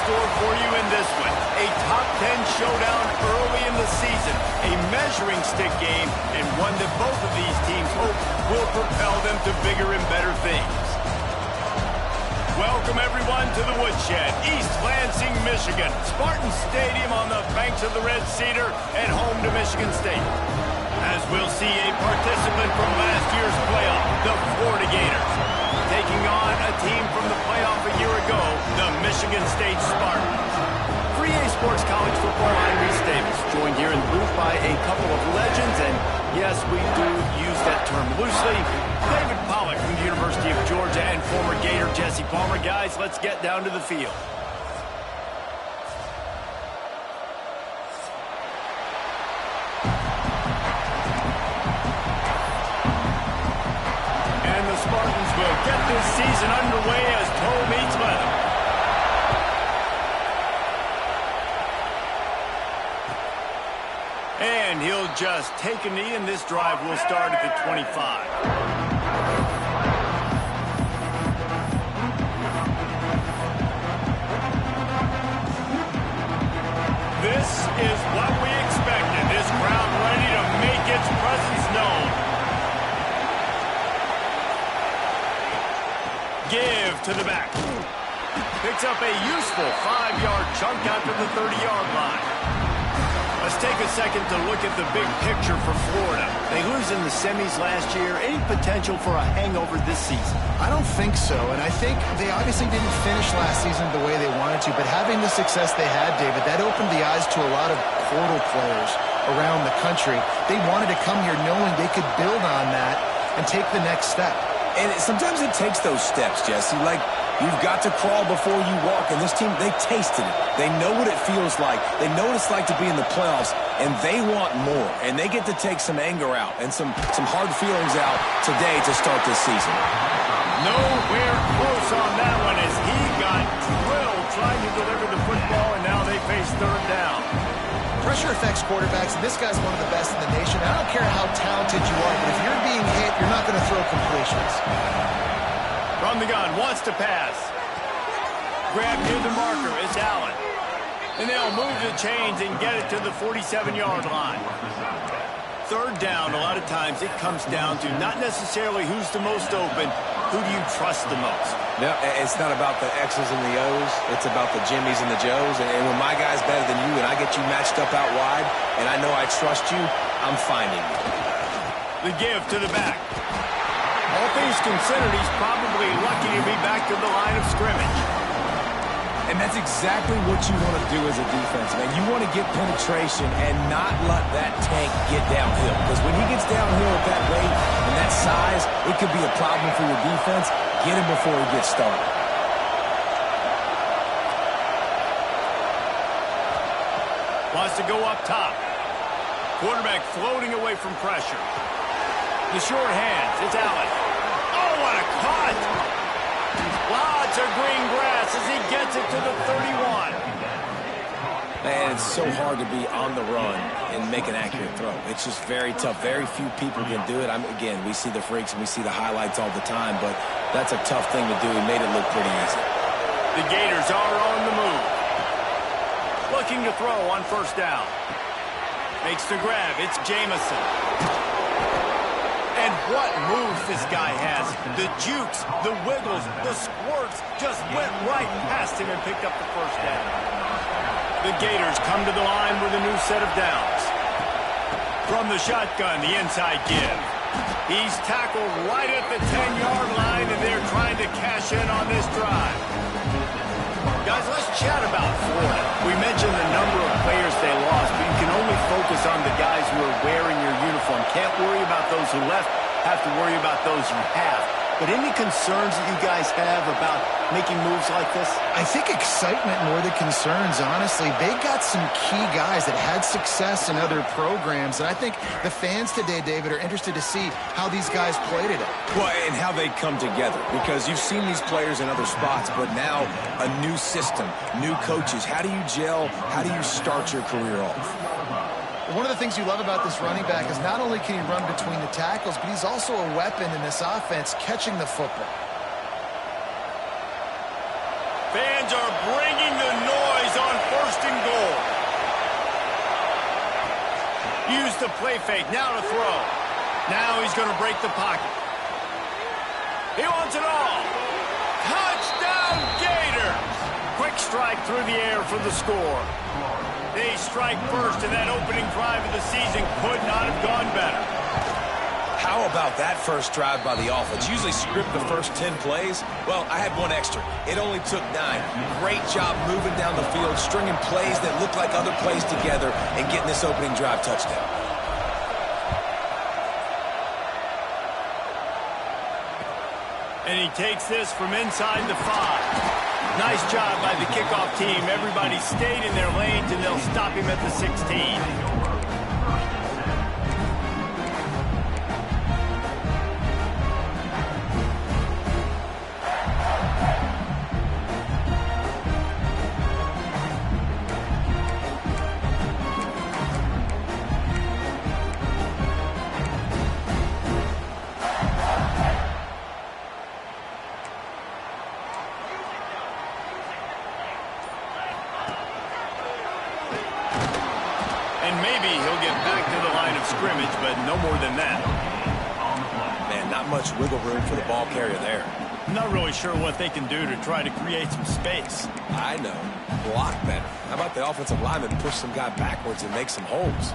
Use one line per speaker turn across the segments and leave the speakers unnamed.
store for you in this one. A top 10 showdown early in the season, a measuring stick game, and one that both of these teams hope will propel them to bigger and better things. Welcome, everyone, to the Woodshed, East Lansing, Michigan. Spartan Stadium on the banks of the Red Cedar and home to Michigan State. As we'll see a participant from last year's playoff, the Florida Gators, taking on a team from the playoff a year ago, the Michigan State Spartans. For EA Sports College Football, I'm Reese Davis, joined here in the booth by a couple of legends, and yes, we do use that term loosely. David Pollack from the University of Georgia and former Gator Jesse Palmer. Guys, let's get down to the field. And the Spartans will get this season underway as toe meets leather. And he'll just take a knee, and this drive will start at the 25. This is what we expected. This crowd ready to make its presence known. Give to the back. Picks up a useful 5-yard chunk out to the 30-yard line. Let's take a second to look at the big picture for Florida. They lose in the semis last year. Any potential for a hangover this season?
I don't think so, and I think they obviously didn't finish last season the way they wanted to, but having the success they had, David, that opened the eyes to a lot of portal players around the country. They wanted to come here knowing they could build on that and take the next step.
And sometimes it takes those steps, Jesse. Like, you've got to crawl before you walk, and this team, they tasted it. They know what it feels like. They know what it's like to be in the playoffs, and they want more. And they get to take some anger out and some hard feelings out today to start this season.
Nowhere close on that one as he got drilled trying to deliver the football, and now they face third down.
Pressure affects quarterbacks, and this guy's one of the best in the nation. I don't care how talented you are, but if you're being hit, you're not going to throw completions.
From the gun, wants to pass. Grab near the marker, it's Allen. And they'll move the chains and get it to the 47-yard line. Third down, a lot of times it comes down to not necessarily who's the most open, who do you trust the most?
No, it's not about the X's and the O's. It's about the Jimmies and the Joes. And when my guy's better than you and I get you matched up out wide and I know I trust you, I'm finding you.
The give to the back. All things considered, he's probably lucky to be back to the line of scrimmage.
And that's exactly what you want to do as a defense, man. You want to get penetration and not let that tank get downhill. Because when he gets downhill at that rate and that size, it could be a problem for your defense. Get him before he gets started.
Wants to go up top. Quarterback floating away from pressure. The short hands, it's Allen. Oh, what a cut! Lots of green grass as he gets it to the 31.
Man, it's so hard to be on the run and make an accurate throw. It's just very tough. Very few people can do it. Again, we see the freaks and we see the highlights all the time, but that's a tough thing to do. He made it look pretty easy.
The Gators are on the move. Looking to throw on first down. Makes the grab. It's Jamison. And what moves this guy has. The jukes, the wiggles, the squirts just went right past him and picked up the first down. The Gators come to the line with a new set of downs. From the shotgun, the inside give. He's tackled right at the 10-yard line, and they're trying to cash in on this drive. Guys, let's chat about Florida. We mentioned the number of players they lost, but you can only focus on the guys who are wearing your uniform. Can't worry about those who left, have to worry about those you have. But any concerns that you guys have about making moves like this?
I think excitement more than concerns, honestly. They got some key guys that had success in other programs, and I think the fans today, David, are interested to see how these guys play today.
Well, and how they come together, because you've seen these players in other spots, but now a new system, new coaches. How do you gel? How do you start your career off?
One of the things you love about this running back is not only can he run between the tackles, but he's also a weapon in this offense, catching the football.
Fans are bringing the noise. is on 1st and goal. Use the play fake. Now to throw. Now he's going to break the pocket. He wants it all. Touchdown, Gators! Quick strike through the air for the score. They strike first, and that opening drive of the season could not have gone better.
How about that first drive by the offense? Usually script the first 10 plays. Well, I had one extra. It only took 9. Great job moving down the field, stringing plays that look like other plays together, and getting this opening drive touchdown.
And he takes this from inside the 5. Nice job by the kickoff team. Everybody stayed in their lanes, and they'll stop him at the 16. And maybe he'll get back to the line of scrimmage, but no more than that.
Man, not much wiggle room for the ball carrier there.
I'm not really sure what they can do to try to create some space.
I know. Block better. How about the offensive lineman push some guy backwards and make some holes?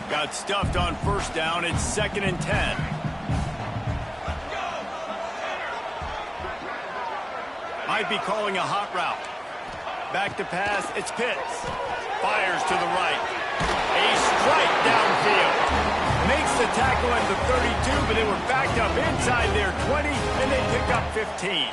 Got stuffed on 1st down. It's 2nd and 10. Might be calling a hot route. Back to pass. It's Pitts. Fires to the right. A strike downfield. Makes the tackle at the 32, but they were backed up inside their 20, and they pick up 15.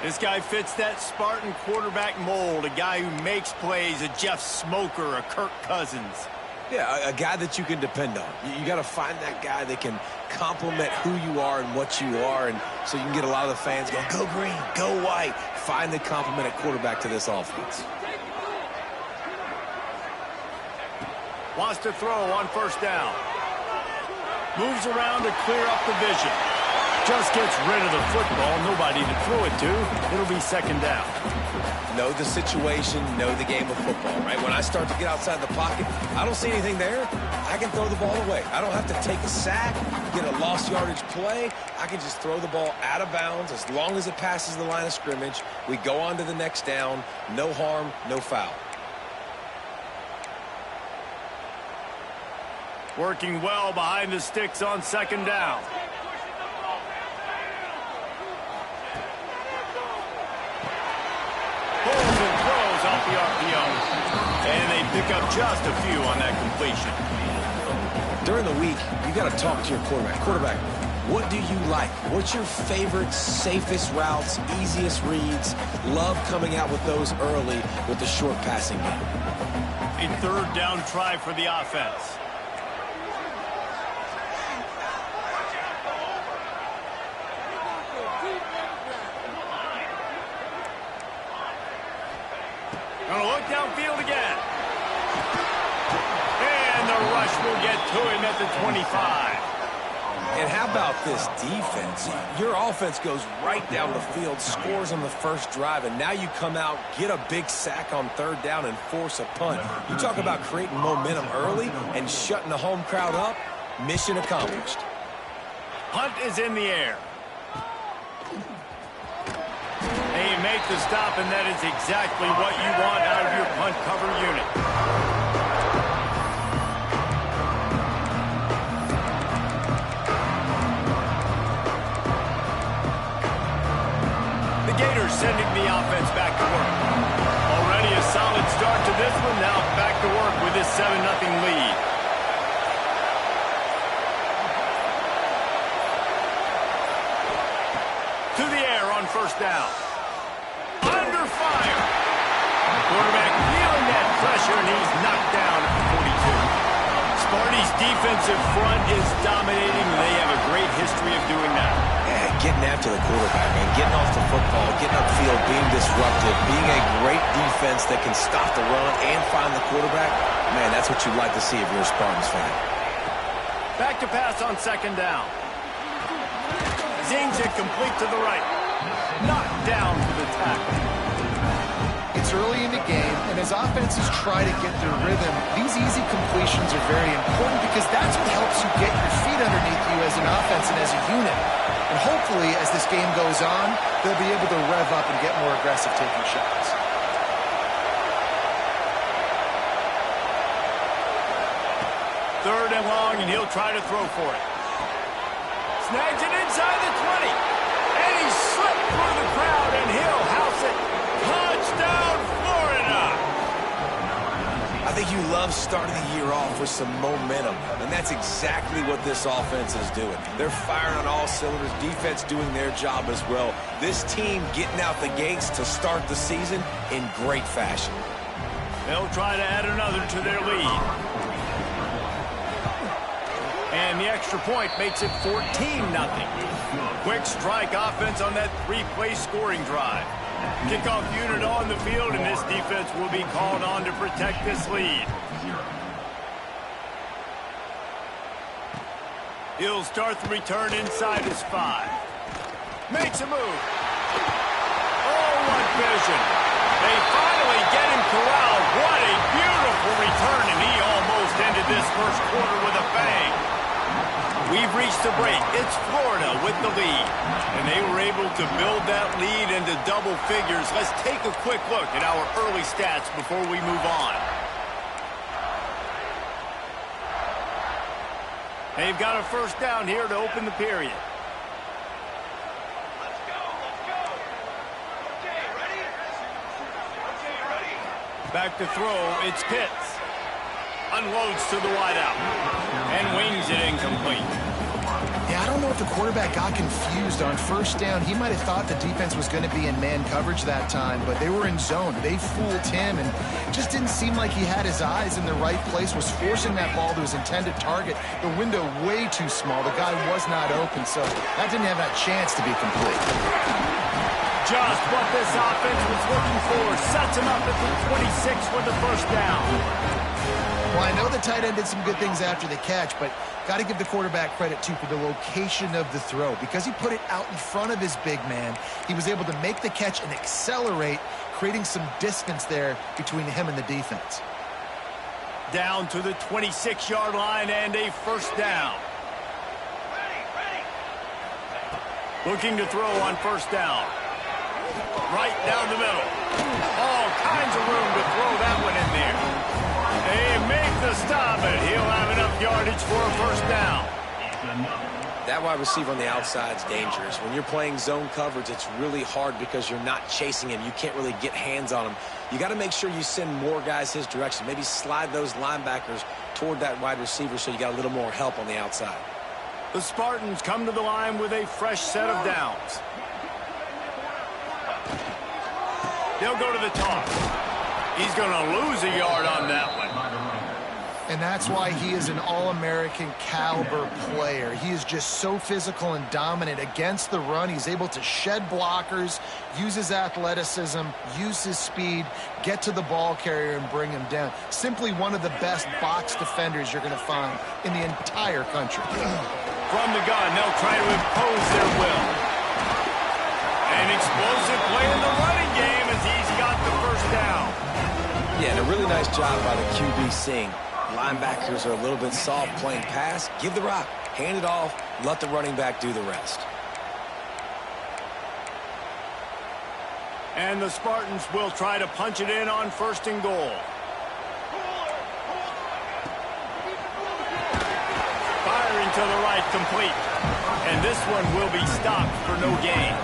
This guy fits that Spartan quarterback mold, a guy who makes plays, a Jeff Smoker, a Kirk Cousins.
Yeah, a guy that you can depend on. You got to find that guy that can complement who you are and what you are, and so you can get a lot of the fans going, go green, go white. Find the complement at quarterback to this offense.
Wants to throw on 1st down. Moves around to clear up the vision. Just gets rid of the football. Nobody to throw it to. It'll be 2nd down.
Know the situation, know the game of football, right? When I start to get outside the pocket, I don't see anything there. I can throw the ball away. I don't have to take a sack, get a lost yardage play. I can just throw the ball out of bounds as long as it passes the line of scrimmage. We go on to the next down. No harm, no foul.
Working well behind the sticks on 2nd down. Pulls and throws off the RPO. And they pick up just a few on that completion.
During the week, you got to talk to your quarterback. Quarterback, what do you like? What's your favorite, safest routes, easiest reads? Love coming out with those early with the short passing game.
A 3rd down try for the offense. Gonna look downfield again. And the rush will get to him at the 25.
And how about this defense? Your offense goes right down the field, scores on the first drive, and now you come out, get a big sack on 3rd down, and force a punt. You talk about creating momentum early and shutting the home crowd up. Mission accomplished.
Punt is in the air. They make the stop, and that is exactly what you want out of your punt cover unit. The Gators sending the offense back to work. Already a solid start to this one. Now back to work with this 7-0 lead. To the air on 1st down. Under fire. Quarterback feeling that pressure, and he's knocked down at the 42. Sparty's defensive front is dominating. They have a great history of doing that.
Yeah, getting after the quarterback, man. Getting off the football, getting upfield, being disruptive, being a great defense that can stop the run and find the quarterback. Man, that's what you'd like to see if you're a Spartans fan.
Back to pass on 2nd down. Zings it complete to the right. Knocked down for the tackle.
It's early in the game, and as offenses try to get their rhythm, these easy completions are very important because that's what helps you get your feet underneath you as an offense and as a unit. And hopefully, as this game goes on, they'll be able to rev up and get more aggressive taking shots.
Third and long, and he'll try to throw for it. Snags it inside the 20. And he slipped through the crowd, and he'll house it. Touchdown, Florida!
I think you love starting the year off with some momentum, and that's exactly what this offense is doing. They're firing on all cylinders, defense doing their job as well. This team getting out the gates to start the season in great fashion.
They'll try to add another to their lead. And the extra point makes it 14-0. Quick strike offense on that three-play scoring drive. Kickoff unit on the field, and this defense will be called on to protect this lead. He'll start the return inside his 5. Makes a move. Oh, what vision. They finally get him corralled. What a beautiful return, and he almost ended this first quarter with a bang. We've reached the break. It's Florida with the lead. And they were able to build that lead into double figures. Let's take a quick look at our early stats before we move on. They've got a first down here to open the period.
Let's go. Okay, ready? Okay, ready.
Back to throw, it's Pitts. Unloads to the wideout. And wings it incomplete.
Yeah, I don't know if the quarterback got confused on first down. He might have thought the defense was going to be in man coverage that time, but they were in zone. They fooled him, and just didn't seem like he had his eyes in the right place, was forcing that ball to his intended target. The window way too small. The guy was not open, so that didn't have that chance to be complete.
Just what this offense was looking for. Sets him up at the 26 for the first down.
Well, I know the tight end did some good things after the catch, but got to give the quarterback credit, too, for the location of the throw. Because he put it out in front of his big man, he was able to make the catch and accelerate, creating some distance there between him and the defense.
Down to the 26-yard line and a first down.
Ready.
Looking to throw on first down. Right down the middle. All kinds of room to throw that one in there. They make the stop, and he'll have enough yardage for a first down.
That wide receiver on the outside is dangerous. When you're playing zone coverage, it's really hard because you're not chasing him. You can't really get hands on him. You got to make sure you send more guys his direction. Maybe slide those linebackers toward that wide receiver so you got a little more help on the outside.
The Spartans come to the line with a fresh set of downs. They'll go to the toss. He's going to lose a yard on that one.
And that's why he is an All-American caliber player. He is just so physical and dominant against the run. He's able to shed blockers, use his athleticism, use his speed, get to the ball carrier and bring him down. Simply one of the best box defenders you're going to find in the entire country.
From the gun, they'll try to impose their will. An explosive play in the running game as he's got the first down.
Yeah, and a really nice job by the QB seeing. Linebackers are a little bit soft playing pass. Give the rock, hand it off, let the running back do the rest.
And the Spartans will try to punch it in on first and goal. Firing to the right, complete. And this one will be stopped for no gain.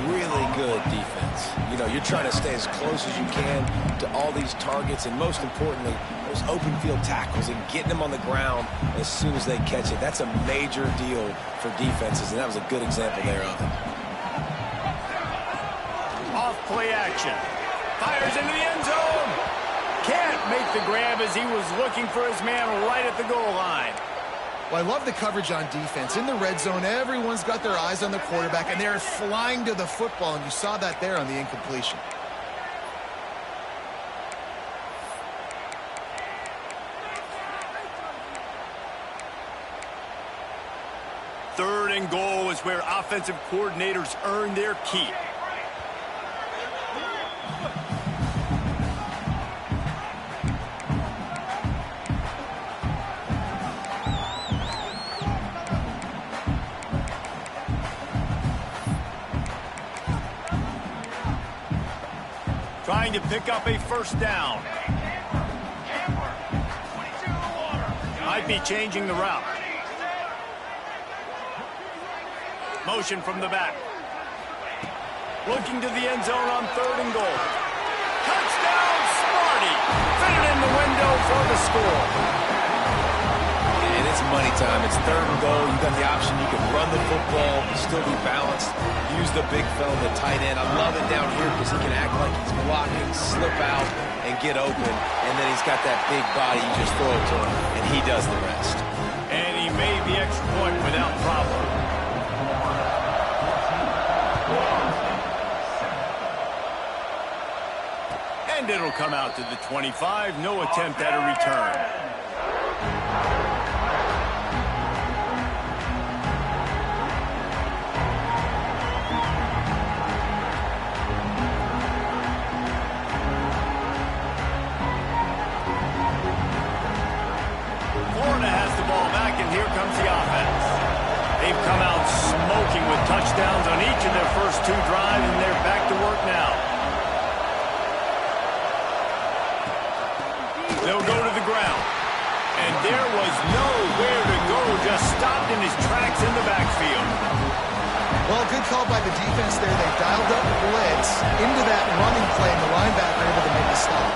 Really good defense. You know, you're trying to stay as close as you can to all these targets, and most importantly, those open field tackles and getting them on the ground as soon as they catch it. That's a major deal for defenses, and that was a good example there of it.
Off play action. Fires into the end zone. Can't make the grab as he was looking for his man right at the goal line.
Well, I love the coverage on defense. In the red zone, everyone's got their eyes on the quarterback, and they're flying to the football, and you saw that there on the incompletion.
Third and goal is where offensive coordinators earn their keep. Trying to pick up a first down. Might be changing the route. Motion from the back. Looking to the end zone on 3rd and goal. Touchdown, Smarty! Fit it in the window for the score.
And it's money time. It's 3rd and goal. You got the option. You can run the football, still be balanced, use the big fella, the tight end. I love it down here because he can act like he's blocking, slip out, and get open. And then he's got that big body. You just throw it to him, and he does the rest.
And he made the extra point without problem. And it'll come out to the 25. No attempt at a return. Florida has the ball back, and here comes the offense. They've come out smoking with touchdowns on each of their first 2 drives, and they're back to work now. They'll go to the ground. And there was nowhere to go, just stopped in his tracks in the backfield.
Well, good call by the defense there. They dialed up blitz into that running play, and the linebacker able to make a stop.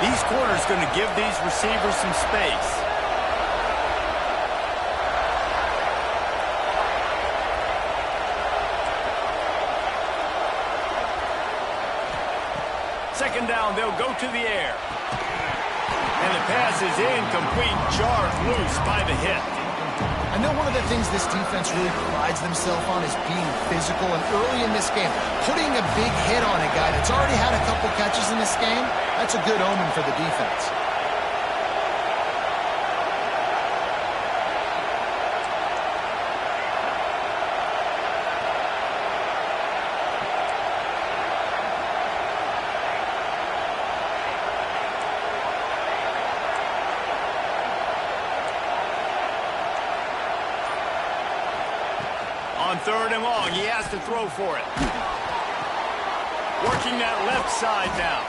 These corners going to give these receivers some space. Second down, they'll go to the air. And the pass is incomplete, jarred loose by the hit.
I know one of the things this defense really prides themselves on is being physical, and early in this game, putting a big hit on a guy that's already had a couple catches in this game, that's a good omen for the defense.
On 3rd and long, he has to throw for it. Working that left side now.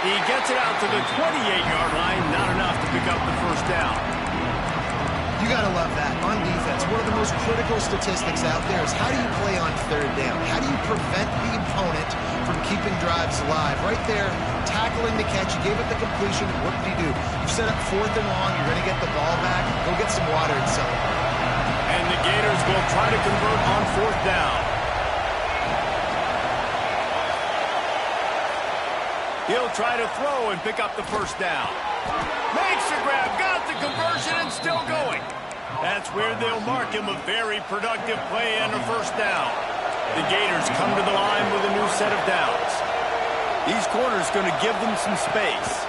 He gets it out to the 28-yard line, not enough to pick up the first down.
You got to love that. On defense, one of the most critical statistics out there is how do you play on 3rd down? How do you prevent the opponent from keeping drives alive? Right there, tackling the catch. You gave it the completion. What did he do? You set up 4th and long. You're going to get the ball back. Go get some water and celebrate.
And the Gators will try to convert on 4th down. He'll try to throw and pick up the first down. Makes the grab, got the conversion, and still going. That's where they'll mark him a very productive play and a first down. The Gators come to the line with a new set of downs. These corners going to give them some space.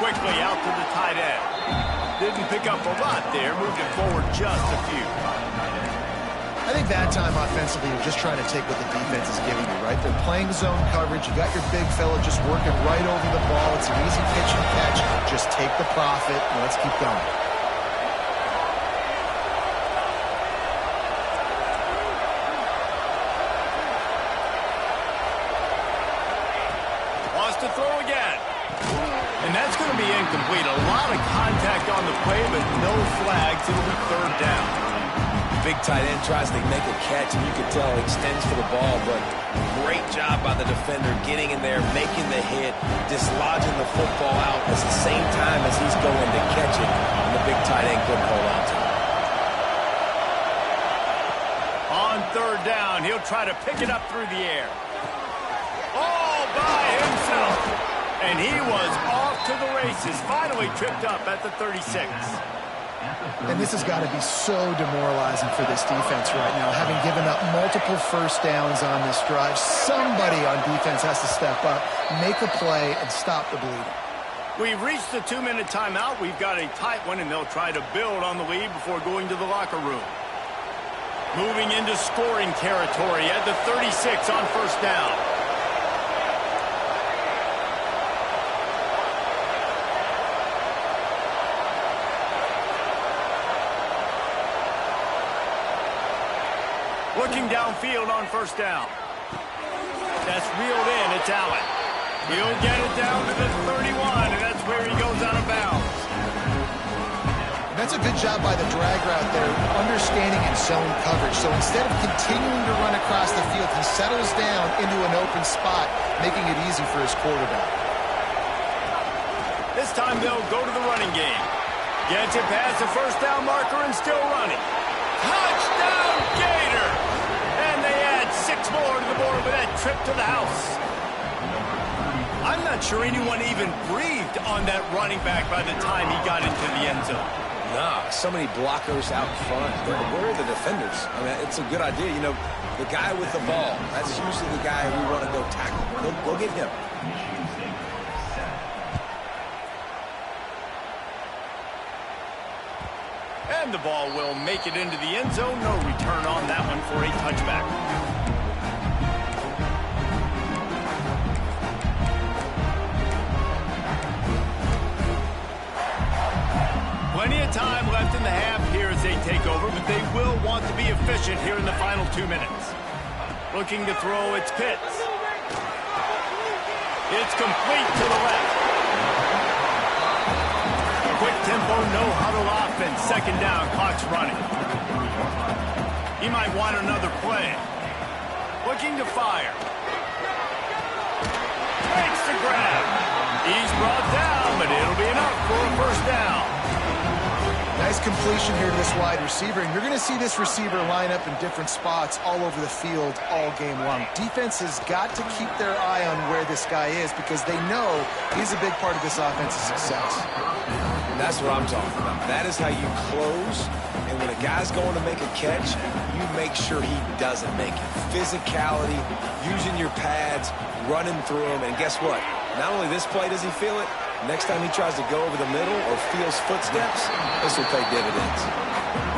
Quickly out to the tight end. Didn't pick up a lot there, moved it forward just a few.
I think that time offensively, you're just trying to take what the defense is giving you, right? They're playing zone coverage. You got your big fella just working right over the ball. It's an easy pitch and catch. Just take the profit, and let's keep going.
Wants to throw again. And that's going to be incomplete. A lot of contact on the play, but no flags. It'll be 3rd down.
Big tight end tries to make a catch, and you can tell he extends for the ball, but great job by the defender getting in there, making the hit, dislodging the football out at the same time as he's going to catch it, and the big tight end couldn't hold on to it.
On 3rd down, he'll try to pick it up through the air. All by himself. And he was off to the races, finally tripped up at the 36.
And this has got to be so demoralizing for this defense right now, having given up multiple first downs on this drive. Somebody on defense has to step up, make a play, and stop the bleeding.
We've reached the 2-minute timeout. We've got a tight one, and they'll try to build on the lead before going to the locker room. Moving into scoring territory at the 36 on 1st down. Looking downfield on 1st down. That's reeled in. It's Allen. He'll get it down to the 31, and that's where he goes out of bounds.
That's a good job by the drag route there, understanding in zone coverage. So instead of continuing to run across the field, he settles down into an open spot, making it easy for his quarterback.
This time they'll go to the running game. Gets it past the first down marker and still running. Touchdown, Gator! And they add 6 more to the board with that trip to the house. I'm not sure anyone even breathed on that running back by the time he got into the end zone.
Nah, so many blockers out front. Where are the defenders? I mean, it's a good idea. You know, the guy with the ball, that's usually the guy we want to go tackle. Go get him.
And the ball will make it into the end zone. No return on that one for a touchback. Plenty of time left in the half here as they take over, but they will want to be efficient here in the final 2 minutes. Looking to throw, it's Pitts. It's complete to the left. Quick tempo, no huddle offense. Second down, clock's running. He might want another play. Looking to fire. Makes the grab. He's brought down, but it'll be enough for a first down.
Nice completion here to this wide receiver, and you're going to see this receiver line up in different spots all over the field all game long. Defense has got to keep their eye on where this guy is because they know he's a big part of this offense's success.
That's what I'm talking about. That is how you close, and when a guy's going to make a catch, you make sure he doesn't make it. Physicality, using your pads, running through them, and guess what? Not only this play does he feel it, next time he tries to go over the middle or feels footsteps, this will pay dividends.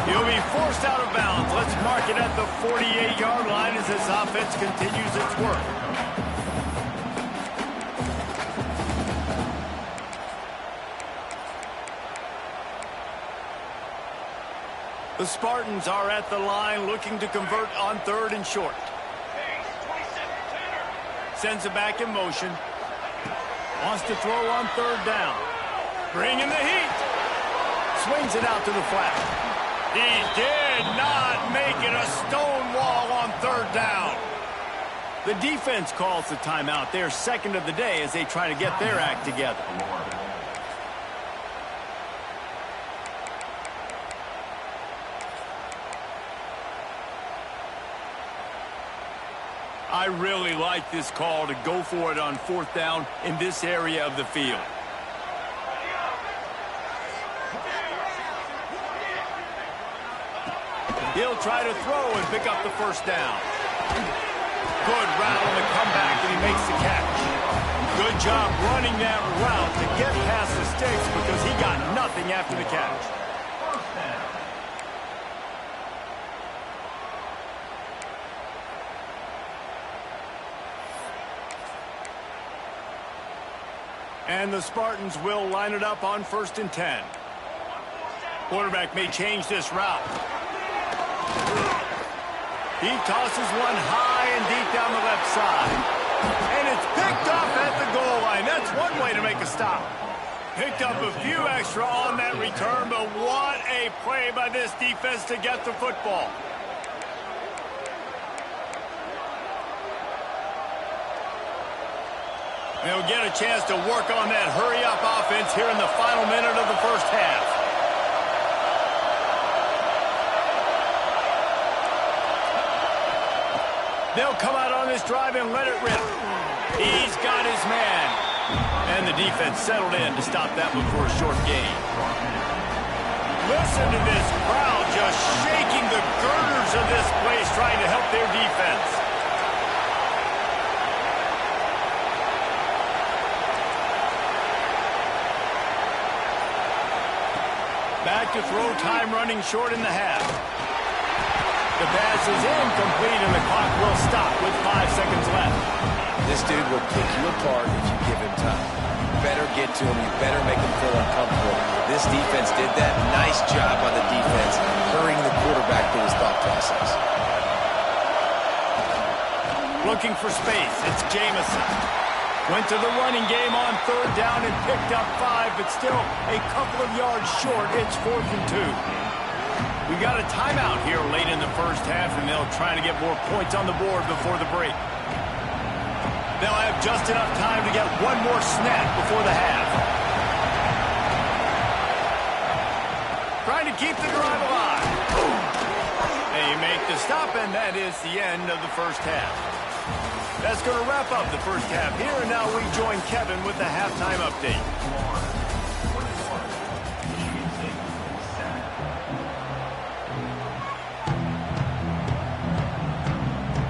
He'll be forced out of bounds. Let's mark it at the 48-yard line as this offense continues its work. The Spartans are at the line looking to convert on 3rd and short. Sends it back in motion. Wants to throw on 3rd down. Bringing the heat. Swings it out to the flat. He did not make it a stone wall on 3rd down. The defense calls the timeout. They're second of the day as they try to get their act together. I really like this call to go for it on 4th down in this area of the field. He'll try to throw and pick up the first down. Good route on the comeback, and he makes the catch. Good job running that route to get past the sticks because he got nothing after the catch. And the Spartans will line it up on 1st and 10. Quarterback may change this route. He tosses one high and deep down the left side. And it's picked up at the goal line. That's one way to make a stop. Picked up a few extra on that return, but what a play by this defense to get the football. They'll get a chance to work on that hurry-up offense here in the final minute of the first half. They'll come out on this drive and let it rip. He's got his man. And the defense settled in to stop that one for a short gain. Listen to this crowd just shaking the girders of this place trying to help their defense. Back to throw, time running short in the half. The pass is incomplete and the clock will stop with 5 seconds left.
This dude will pick you apart if you give him time. You better get to him. You better make him feel uncomfortable. This defense did that. Nice job by the defense, hurrying the quarterback through his thought process.
Looking for space. It's Jamison. Went to the running game on third down and picked up 5, but still a couple of yards short. It's 4th and 2. We got a timeout here late in the first half, and they'll try to get more points on the board before the break. They'll have just enough time to get one more snap before the half. Trying to keep the drive alive. They make the stop, and that is the end of the first half. That's going to wrap up the first half here, and now we join Kevin with the halftime update.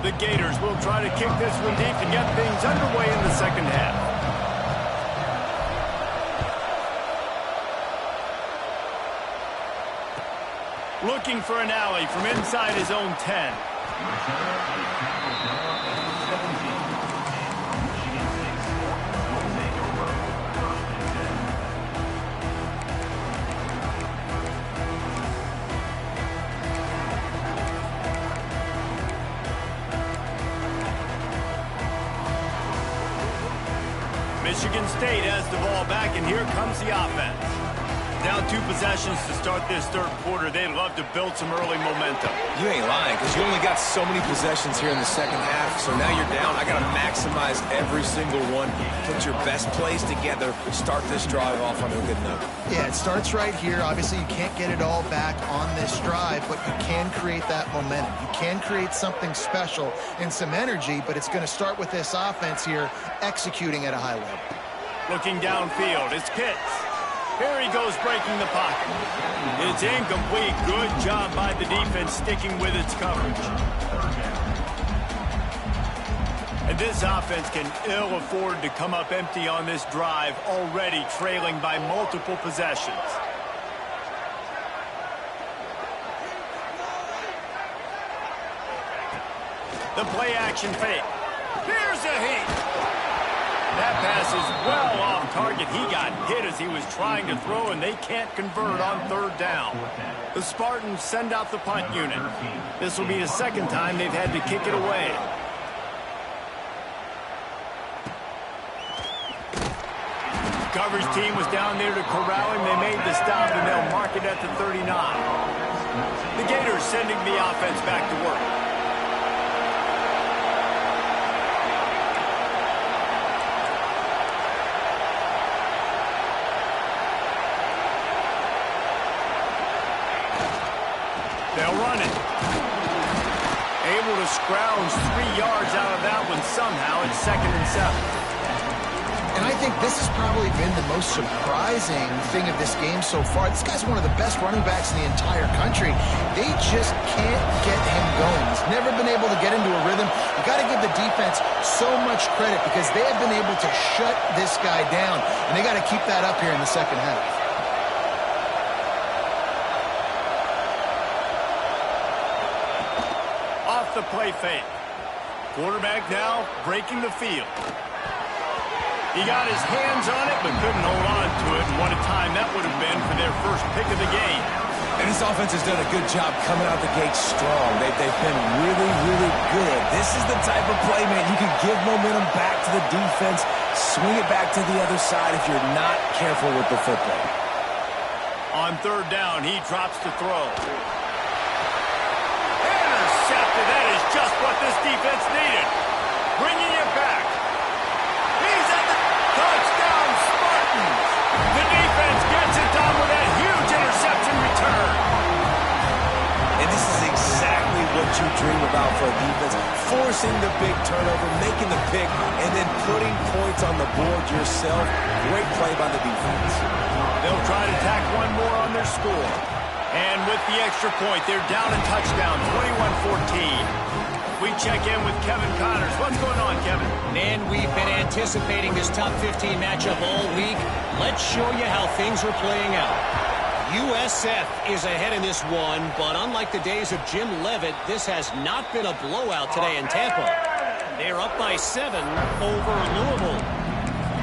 The Gators will try to kick this one deep to get things underway in the second half. Looking for an alley from inside his own 10. Michigan State has the ball back, and here comes the offense. Down 2 possessions to start this third quarter. They'd love to build some early momentum.
You ain't lying, because you only got so many possessions here in the second half, so now you're down. I got to maximize every single one. Put your best plays together. Start this drive off on a good note.
Yeah, it starts right here. Obviously, you can't get it all back on this drive, but you can create that momentum. You can create something special and some energy, but it's going to start with this offense here executing at a high level.
Looking downfield, it's Pitts. Here he goes breaking the pocket. It's incomplete. Good job by the defense sticking with its coverage. And this offense can ill afford to come up empty on this drive, already trailing by multiple possessions. The play action fake. Here's a heat. That pass is well off target. He got hit as he was trying to throw, and they can't convert on third down. The Spartans send out the punt unit. This will be the second time they've had to kick it away. The coverage team was down there to corral him. They made the stop, and they'll mark it at the 39. The Gators sending the offense back to work. They'll run it. Able to scrounge 3 yards out of that one somehow. It's 2nd and 7.
And I think this has probably been the most surprising thing of this game so far. This guy's one of the best running backs in the entire country. They just can't get him going. He's never been able to get into a rhythm. You got to give the defense so much credit because they have been able to shut this guy down. And they got to keep that up here in the second half.
The play fake. Quarterback now breaking the field. He got his hands on it, but couldn't hold on to it. And what a time that would have been for their first pick of the game.
And this offense has done a good job coming out the gate strong. They've been really, really good. This is the type of play, man, you can give momentum back to the defense, swing it back to the other side if you're not careful with the football.
On third down, he drops to throw. That is just what this defense needed. Bringing it back. He's at the touchdown, Spartans. The defense gets it done with that huge interception return.
And this is exactly what you dream about for a defense. Forcing the big turnover, making the pick, and then putting points on the board yourself. Great play by the defense.
They'll try to tack one more on their score. And with the extra point, they're down in touchdown, 21-14. We check in with Kevin Connors. What's going on, Kevin?
Man, we've been anticipating this top 15 matchup all week. Let's show you how things are playing out. USF is ahead in this one, but unlike the days of Jim Leavitt, this has not been a blowout today in Tampa. They're up by 7 over Louisville.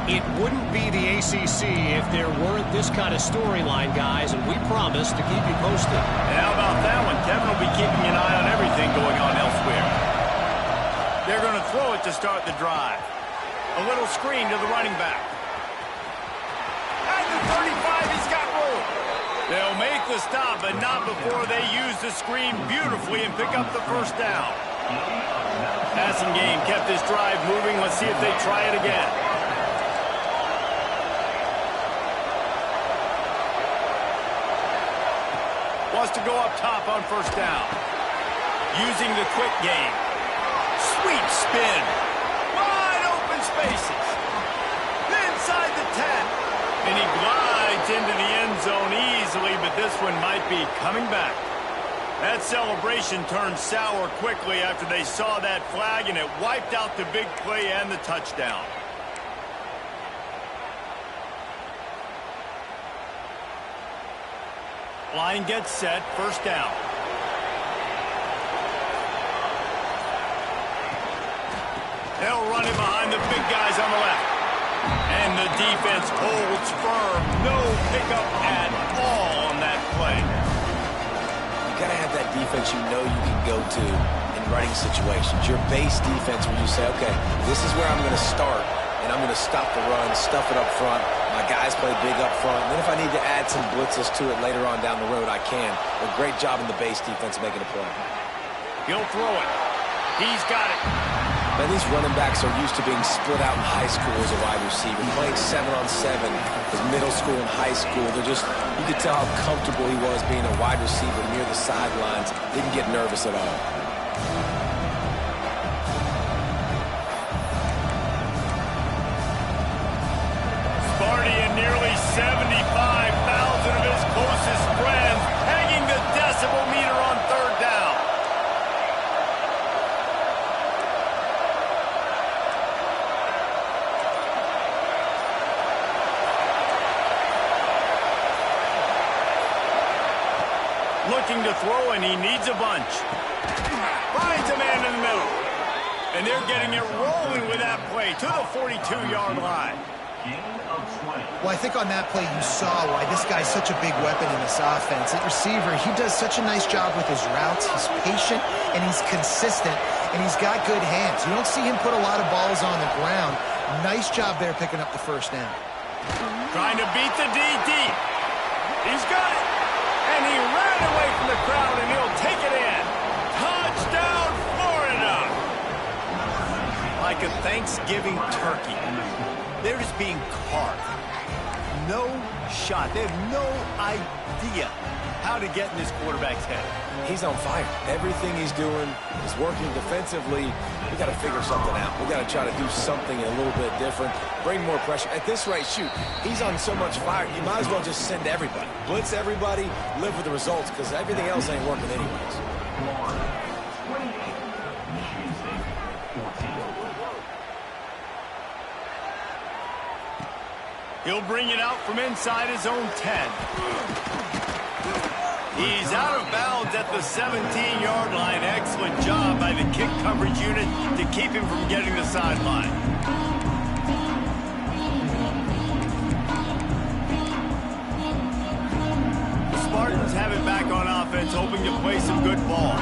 It wouldn't be the ACC if there weren't this kind of storyline, guys, and we promise to keep you posted.
And how about that one? Kevin will be keeping an eye on everything going on elsewhere. They're going to throw it start the drive. A little screen to the running back. At the 35, he's got room. They'll make the stop, but not before they use the screen beautifully and pick up the first down. Passing game kept this drive moving. Let's see if they try it again. Wants to go up top on first down. Using the quick game. Sweet spin. Wide open spaces. Inside the 10. And he glides into the end zone easily, but this one might be coming back. That celebration turned sour quickly after they saw that flag, and it wiped out the big play and the touchdown. Line gets set, first down. They'll run it behind the big guys on the left. And the defense holds firm. No pickup at all on that play.
You got to have that defense you know you can go to in running situations. Your base defense where you say, okay, this is where I'm going to start, and I'm going to stop the run, stuff it up front. My guys play big up front. And then if I need to add some blitzes to it later on down the road, I can. A great job in the base defense making a play.
He'll throw it. He's got it.
Man, these running backs are used to being split out in high school as a wide receiver, playing 7-on-7 in middle school and high school. You could tell how comfortable he was being a wide receiver near the sidelines. Didn't get nervous at all.
Sparty and nearly 75,000 of his closest friends hanging the decibel meter on third down. Looking to throw, and he needs a bunch. Finds a man in the middle. And they're getting it rolling with that play to the 42-yard line.
Well, I think on that play you saw why this guy's such a big weapon in this offense. At receiver, he does such a nice job with his routes. He's patient, and he's consistent, and he's got good hands. You don't see him put a lot of balls on the ground. Nice job there picking up the first down.
Trying to beat the D deep. He's got it. And he ran away from the crowd, and he'll take it in. Touchdown, Florida! Like a Thanksgiving turkey. They're just being carved. No shot. They have no idea how to get in this quarterback's head.
He's on fire. Everything he's doing is working defensively. We got to figure something out. We got to try to do something a little bit different. Bring more pressure. At this rate, shoot, he's on so much fire, you might as well just send everybody. Blitz everybody, live with the results, because everything else ain't working anyways.
He'll bring it out from inside his own 10. He's out of bounds at the 17-yard line. Excellent job by the kick coverage unit to keep him from getting the sideline. The Spartans have it back on offense, hoping to play some good ball.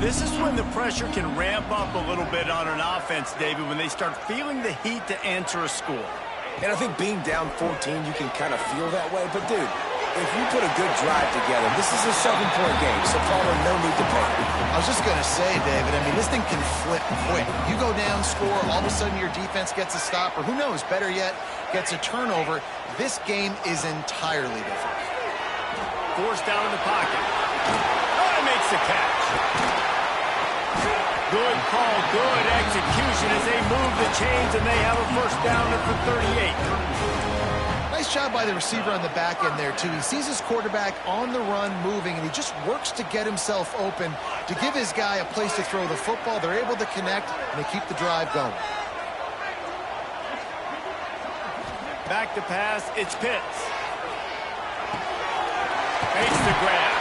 This is when the pressure can ramp up a little bit on an offense, David, when they start feeling the heat to answer a score.
And I think being down 14, you can kind of feel that way. But, dude, if you put a good drive together, this is a 7-point game, so Palmer, no need to panic.
I was just going to say, David, I mean, this thing can flip quick. You go down, score, all of a sudden your defense gets a stop, or who knows, better yet, gets a turnover. This game is entirely different.
Forced down in the pocket. Oh, he makes the catch. Good call, good execution as they move the chains, and they have a first down at the 38.
Nice job by the receiver on the back end there, too. He sees his quarterback on the run moving, and he just works to get himself open to give his guy a place to throw the football. They're able to connect, and they keep the drive going.
Back to pass, it's Pitts. Makes the grab.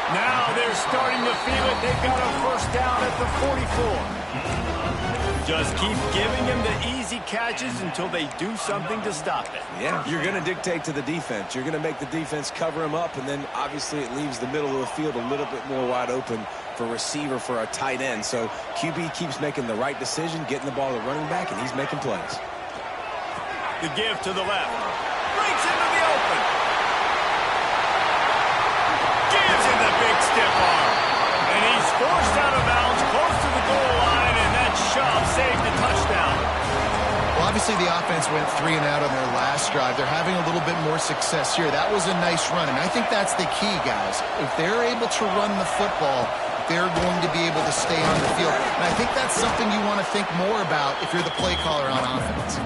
Now they're starting to feel it. They've got a first down at the 44. Just keep giving them the easy catches until they do something to stop it.
Yeah, you're going to dictate to the defense. You're going to make the defense cover him up, and then obviously it leaves the middle of the field a little bit more wide open for a receiver, for a tight end. So QB keeps making the right decision, getting the ball to the running back, and he's making plays.
The give to the left. Breaks into the open. Gives him the big stiff arm. And he's forced out of bounds close to the goal line, and that shove saved a touchdown.
Well, obviously the offense went 3 and out on their last drive. They're having a little bit more success here. That was a nice run, and I think that's the key, guys. If they're able to run the football, they're going to be able to stay on the field. And I think that's something you want to think more about if you're the play caller on offense.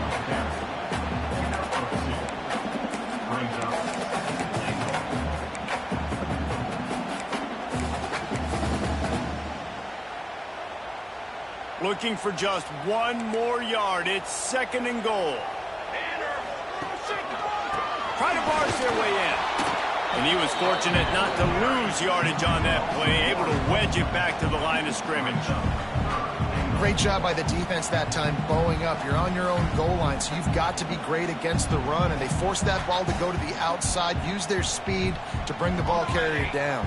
Looking for just 1 more yard. It's 2nd and goal. Try to barge their way in. And he was fortunate not to lose yardage on that play, able to wedge it back to the line of scrimmage.
Great job by the defense that time, bowing up. You're on your own goal line, so you've got to be great against the run, and they forced that ball to go to the outside, use their speed to bring the ball carrier down.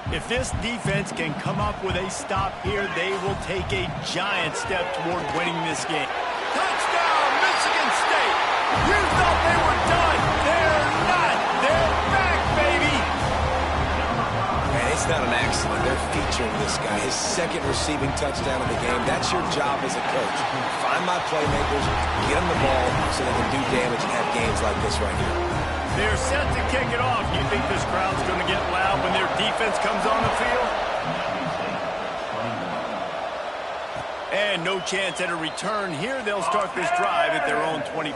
If this defense can come up with a stop here, they will take a giant step toward winning this game. Touchdown, Michigan State! You thought they were done. They're not. They're back, baby!
Man, it's not an accident. They're featuring this guy. His 2nd receiving touchdown of the game. That's your job as a coach. Find my playmakers, get them the ball so they can do damage and have games like this right here.
They're set to kick it off. Do you think this crowd's going to get loud when their defense comes on the field? And no chance at a return here. They'll start this drive at their own 25.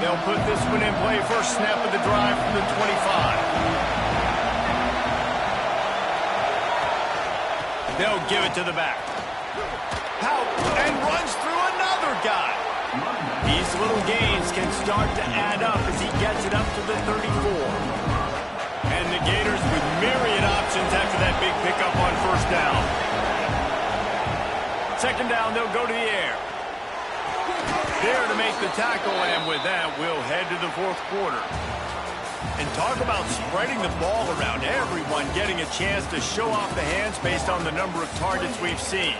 They'll put this one in play. First snap of the drive from the 25. They'll give it to the back. And runs through another guy. These little gains can start to add up as he gets it up to the 34. And the Gators with myriad options after that big pickup on 1st down. 2nd down, they'll go to the air. There to make the tackle, and with that, we'll head to the 4th quarter. And talk about spreading the ball around. Everyone getting a chance to show off the hands based on the number of targets we've seen.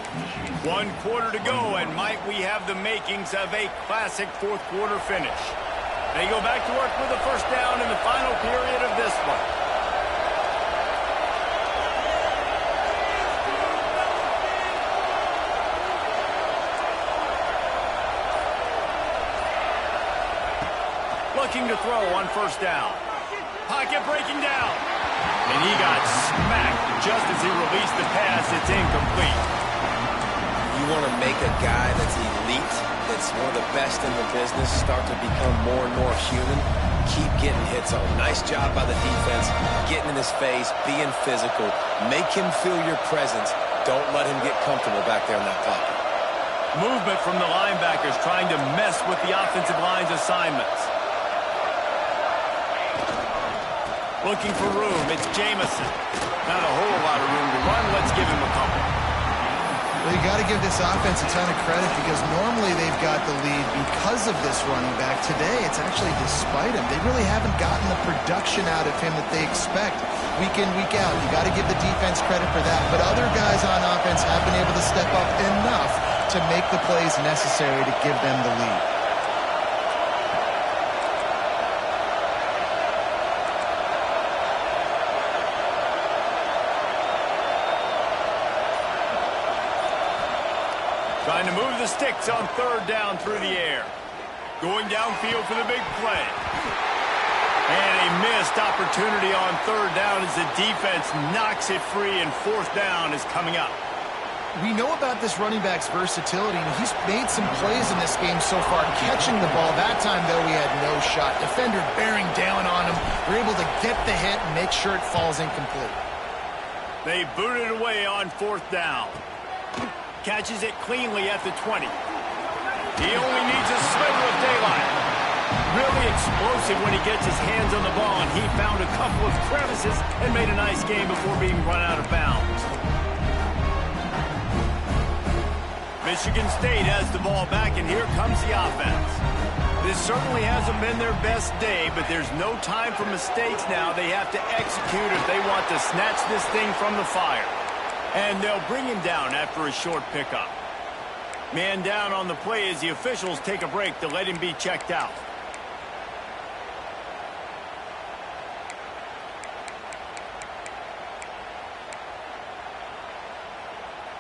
1 quarter to go, and might we have the makings of a classic 4th quarter finish. They go back to work with a 1st down in the final period of this one. Looking to throw on 1st down. Pocket breaking down. And he got smacked just as he released the pass. It's incomplete.
You want to make a guy that's elite, that's one of the best in the business, start to become more and more human, keep getting hits on. Nice job by the defense, getting in his face, being physical. Make him feel your presence. Don't let him get comfortable back there in that pocket.
Movement from the linebackers trying to mess with the offensive line's assignments. Looking for room, it's Jamison. Not a whole lot of room to run. Let's give him a couple.
Well, you got to give this offense a ton of credit because normally they've got the lead because of this running back. Today, it's actually despite him. They really haven't gotten the production out of him that they expect week in, week out. You got to give the defense credit for that. But other guys on offense have been able to step up enough to make the plays necessary to give them the lead.
Trying to move the sticks on 3rd down through the air. Going downfield for the big play. And a missed opportunity on 3rd down as the defense knocks it free, and 4th down is coming up.
We know about this running back's versatility, and he's made some plays in this game so far, catching the ball. That time, though, he had no shot. Defender bearing down on him. They're able to get the hit and make sure it falls incomplete.
They boot it away on 4th down. Catches it cleanly at the 20. He only needs a sliver of daylight. Really explosive when he gets his hands on the ball, and he found a couple of crevices and made a nice game before being run out of bounds. Michigan State has the ball back, and here comes the offense. This certainly hasn't been their best day, but there's no time for mistakes now. They have to execute if they want to snatch this thing from the fire. And they'll bring him down after a short pickup. Man down on the play as the officials take a break to let him be checked out.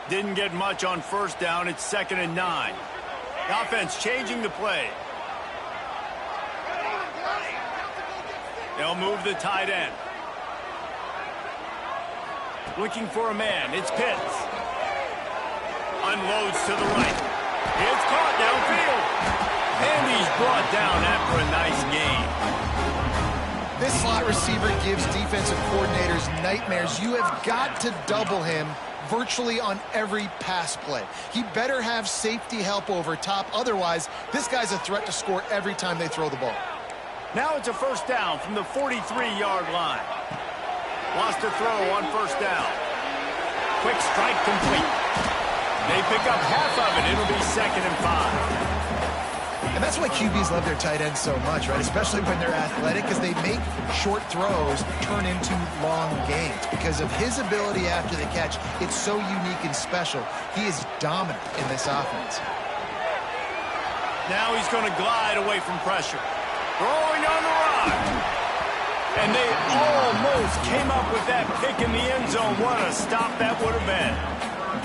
Didn't get much on first down. It's 2nd and 9. The offense changing the play. They'll move the tight end. Looking for a man. It's Pitts. Unloads to the right. It's caught downfield. And he's brought down after a nice gain.
This slot receiver gives defensive coordinators nightmares. You have got to double him virtually on every pass play. He better have safety help over top. Otherwise, this guy's a threat to score every time they throw the ball.
Now it's a first down from the 43-yard line. Wants to throw on first down. Quick strike complete. They pick up half of it. It'll be 2nd and 5.
And that's why QBs love their tight ends so much, right? Especially when they're athletic, because they make short throws turn into long gains. Because of his ability after the catch, it's so unique and special. He is dominant in this offense.
Now he's going to glide away from pressure. Throwing on the run. And they almost came up with that pick in the end zone. What a stop that would have been.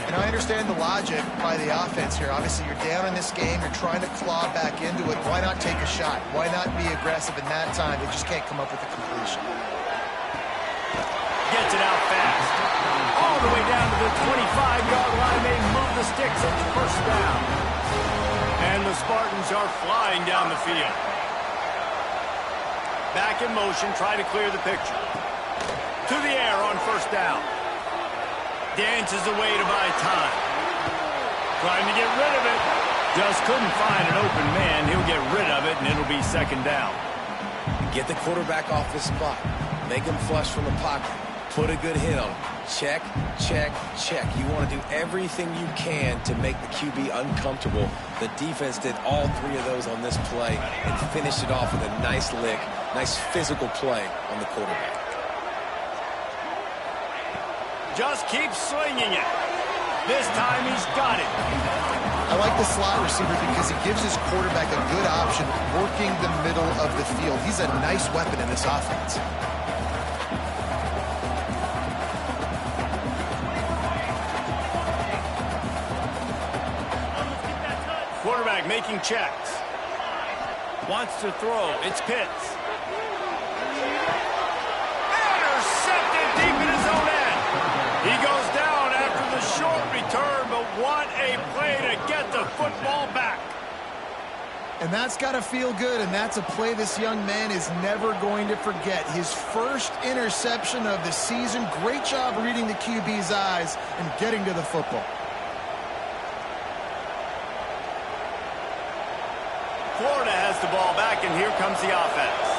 And I understand the logic by the offense here. Obviously, you're down in this game. You're trying to claw back into it. Why not take a shot? Why not be aggressive in that time? They just can't come up with a completion.
Gets it out fast. All the way down to the 25-yard line. They move the sticks. It's first down. And the Spartans are flying down the field. Back in motion, try to clear the picture. To the air on first down. Dances away to buy time. Trying to get rid of it. Just couldn't find an open man. He'll get rid of it, and it'll be 2nd down.
Get the quarterback off his spot. Make him flush from the pocket. Put a good hit on him. Check, check, check. You want to do everything you can to make the QB uncomfortable. The defense did all 3 of those on this play and finished it off with a nice lick, nice physical play on the quarterback.
Just keeps slinging it. This time he's got it.
I like the slot receiver because he gives his quarterback a good option working the middle of the field. He's a nice weapon in this offense.
Quarterback making checks. Wants to throw. It's Pitts. Intercepted deep in his own end. He goes down after the short return, but what a play to get the football back.
And that's got to feel good, and that's a play this young man is never going to forget. His first interception of the season. Great job reading the QB's eyes and getting to the football.
Florida has the ball back, and here comes the offense.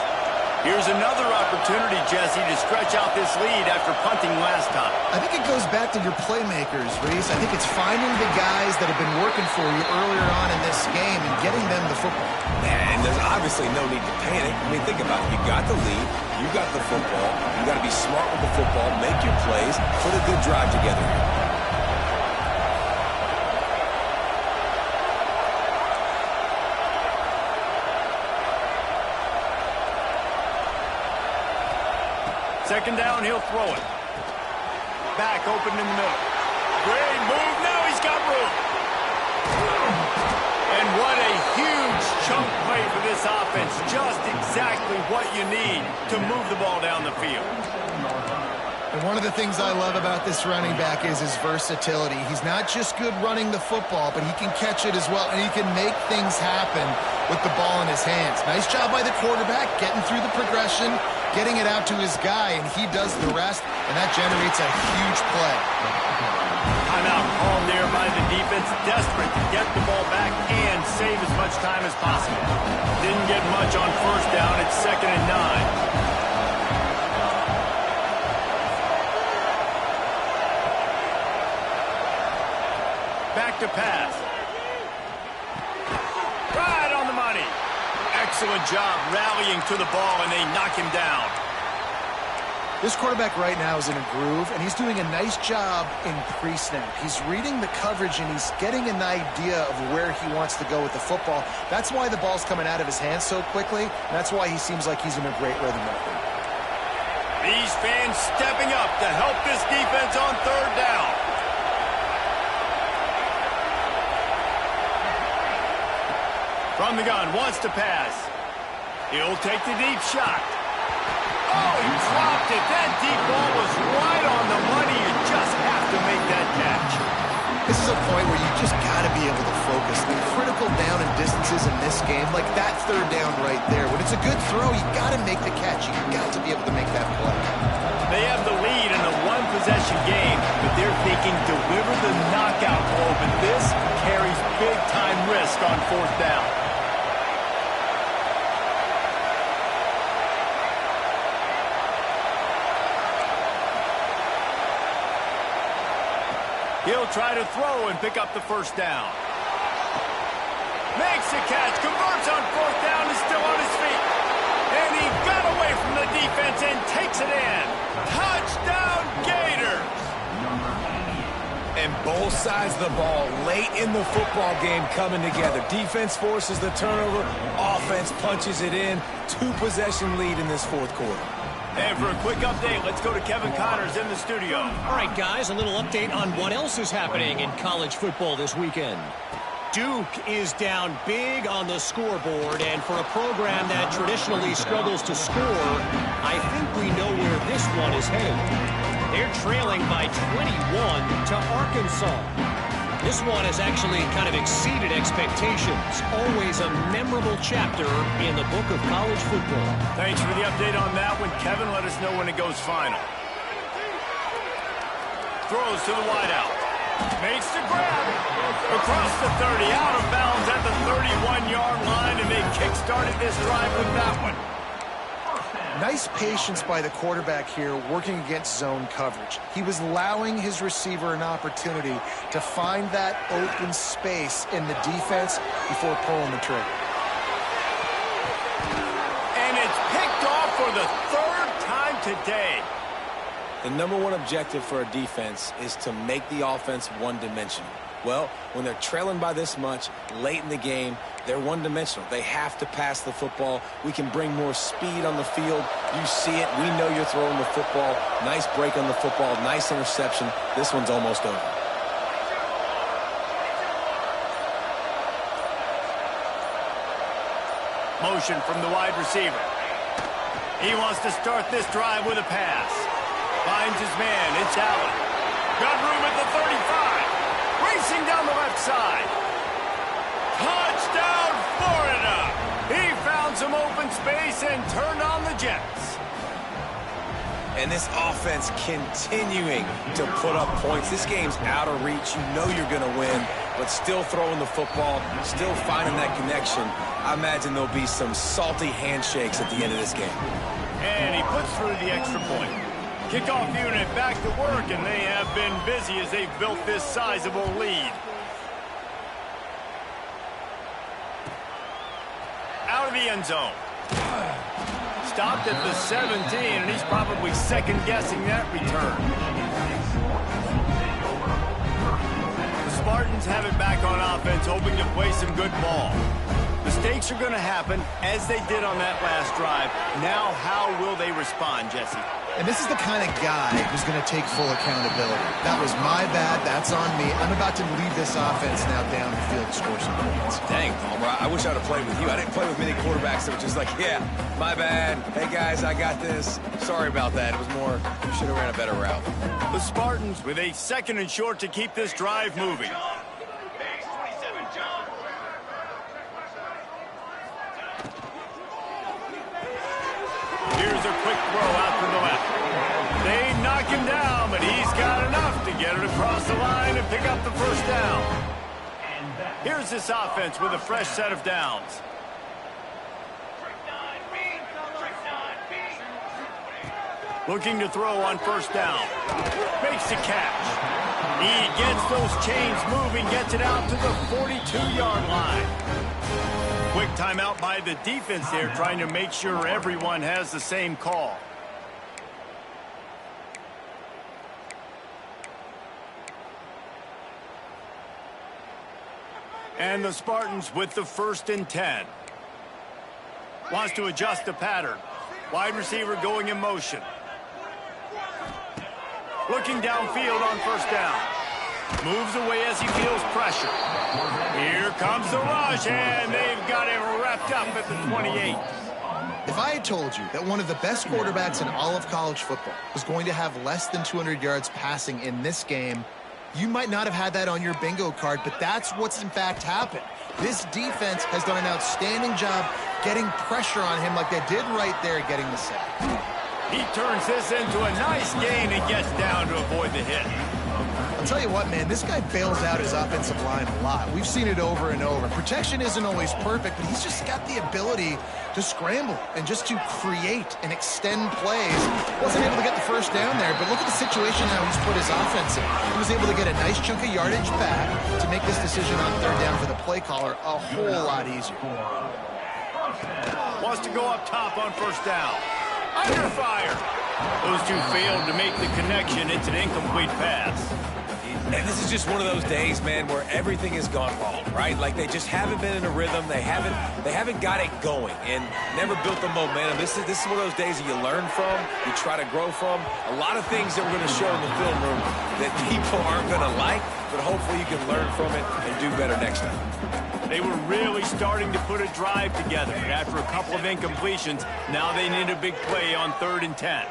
Here's another opportunity, Jesse, to stretch out this lead after punting last time.
I think it goes back to your playmakers, Reese. I think it's finding the guys that have been working for you earlier on in this game and getting them the football.
And there's obviously no need to panic. I mean, think about it. You got the lead. You got the football. You got to be smart with the football, make your plays, put a good drive together here.
Second down, he'll throw it. Back open in the middle. Great move. Now he's got room. And what a huge chunk play for this offense. Just exactly what you need to move the ball down the field.
And one of the things I love about this running back is his versatility. He's not just good running the football, but he can catch it as well, and he can make things happen with the ball in his hands. Nice job by the quarterback, getting through the progression, getting it out to his guy, and he does the rest, and that generates a huge play.
Timeout called there by the defense, desperate to get the ball back and save as much time as possible. Didn't get much on first down. It's 2nd and 9. Back to pass. Right on the money. Excellent job rallying to the ball, and they knock him down.
This quarterback right now is in a groove, and he's doing a nice job in pre-snap. He's reading the coverage, and he's getting an idea of where he wants to go with the football. That's why the ball's coming out of his hands so quickly, and that's why he seems like he's in a great rhythm right now.
These fans stepping up to help this defense on third down. From the gun, wants to pass. He'll take the deep shot. Oh, he dropped it. That deep ball was right on the money. You just have to make that catch.
This is a point where you just got to be able to focus. The critical down and distances in this game, like that third down right there. When it's a good throw, you got to make the catch. You got to be able to make that play.
They have the lead in a one-possession game, but they're thinking deliver the knockout blow. But this carries big-time risk on fourth down. He'll try to throw and pick up the first down. Makes the catch, converts on fourth down, is still on his feet. And he got away from the defense and takes it in. Touchdown, Gators!
And both sides of the ball late in the football game coming together. Defense forces the turnover. Offense punches it in. 2-possession lead in this fourth quarter.
And for a quick update, let's go to Kevin Connors in the studio.
All right, guys, a little update on what else is happening in college football this weekend. Duke is down big on the scoreboard, and for a program that traditionally struggles to score, I think we know where this one is headed. They're trailing by 21 to Arkansas. This one has actually kind of exceeded expectations. Always a memorable chapter in the book of college football.
Thanks for the update on that one, Kevin. Let us know when it goes final. Throws to the wideout. Makes the grab. Across the 30, out of bounds at the 31-yard line, and they kick-started this drive with that one.
Nice patience by the quarterback here working against zone coverage. He was allowing his receiver an opportunity to find that open space in the defense before pulling the trigger.
And it's picked off for the third time today.
The number one objective for a defense is to make the offense one-dimensional. Well, when they're trailing by this much late in the game, they're one-dimensional. They have to pass the football. We can bring more speed on the field. You see it. We know you're throwing the football. Nice break on the football. Nice interception. This one's almost over.
Motion from the wide receiver. He wants to start this drive with a pass. Finds his man. It's Allen. Got room at the 35. Racing down the left side. Touchdown, Florida! He found some open space and turned on the Jets.
And this offense continuing to put up points. This game's out of reach. You know you're going to win, but still throwing the football, still finding that connection. I imagine there'll be some salty handshakes at the end of this game.
And he puts through the extra point. Kickoff unit back to work, and they have been busy as they've built this sizable lead. Out of the end zone. Stopped at the 17, and he's probably second-guessing that return. The Spartans have it back on offense, hoping to play some good ball. Mistakes are going to happen, as they did on that last drive. Now, how will they respond, Jesse?
And this is the kind of guy who's going to take full accountability. That was my bad. That's on me. I'm about to lead this offense now down the field to score some points.
Dang, Palmer, I wish I would have played with you. I didn't play with many quarterbacks that were just like, yeah, my bad. Hey, guys, I got this. Sorry about that. It was more, you should have ran a better route.
The Spartans with a 2nd and short to keep this drive moving.
Base 27, John.
Here's a quick throw out to the left. They knock him down, but he's got enough to get it across the line and pick up the first down. Here's this offense with a fresh set of downs. Looking to throw on first down. Makes the catch. He gets those chains moving, gets it out to the 42-yard line. Quick timeout by the defense there, trying to make sure everyone has the same call. And the Spartans with the 1st and 10. Wants to adjust the pattern. Wide receiver going in motion. Looking downfield on 1st down. Moves away as he feels pressure. Here comes the rush, and they've got him wrapped up at the 28.
If I had told you that one of the best quarterbacks in all of college football was going to have less than 200 yards passing in this game, you might not have had that on your bingo card, but that's what's in fact happened. This defense has done an outstanding job getting pressure on him like they did right there getting the sack.
He turns this into a nice gain and gets down to avoid the hit.
I'll tell you what, man, this guy bails out his offensive line a lot. We've seen it over and over. Protection isn't always perfect, but he's just got the ability to scramble and just to create and extend plays. Wasn't able to get the 1st down there, but look at the situation now he's put his offense in. He was able to get a nice chunk of yardage back to make this decision on 3rd down for the play caller a whole lot easier.
Wants to go up top on 1st down. Under fire. Those two failed to make the connection. It's an incomplete pass.
And this is just one of those days, man, where everything has gone wrong, right? Like they just haven't been in a rhythm. They haven't got it going and never built the momentum. This is one of those days that you learn from, you try to grow from. A lot of things that we're going to show in the film room that people aren't going to like, but hopefully you can learn from it and do better next time.
They were really starting to put a drive together. After a couple of incompletions, now they need a big play on 3rd and 10.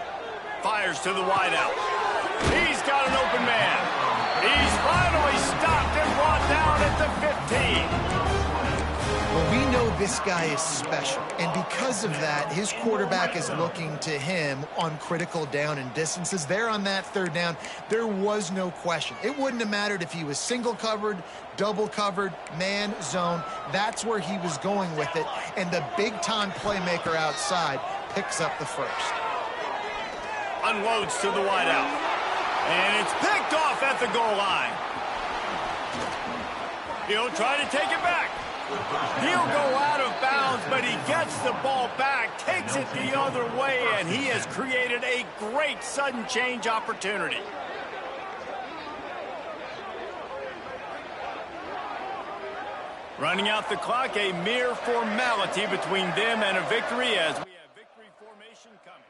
Fires to the wideout. He's got an open man. He's finally stopped and brought down at the 15.
Well, we know this guy is special, and because of that, his quarterback is looking to him on critical down and distances. There on that 3rd down, there was no question. It wouldn't have mattered if he was single covered, double covered, man, zone. That's where he was going with it, and the big-time playmaker outside picks up the 1st.
Unloads to the wideout. And it's picked off at the goal line. He'll try to take it back. He'll go out of bounds, but he gets the ball back, takes it the other way, and he has created a great sudden change opportunity. Running out the clock, a mere formality between them and a victory as we have victory formation coming.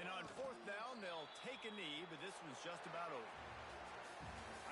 And on 4th down, they'll take a knee, but this one's just about over.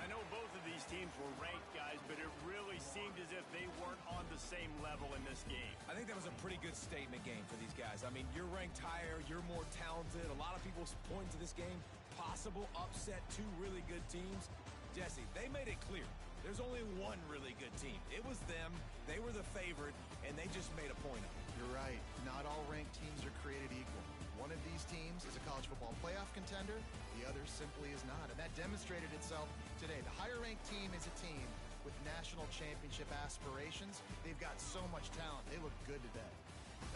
I know both of these teams were ranked, guys, but it really seemed as if they weren't on the same level in this game.
I think that was a pretty good statement game for these guys. I mean, you're ranked higher, you're more talented. A lot of people point to this game, possible upset, 2 really good teams. Jesse, they made it clear. There's only one really good team. It was them. They were the favorite, and they just made a point of it.
You're right. Not all ranked teams are created equal. One of these teams is a college football playoff contender. The other simply is not. And that demonstrated itself today. The higher-ranked team is a team with national championship aspirations. They've got so much talent. They look good today.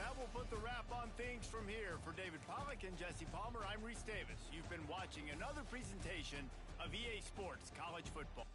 That will put the wrap on things from here. For David Pollack and Jesse Palmer, I'm Reese Davis. You've been watching another presentation of EA Sports College Football.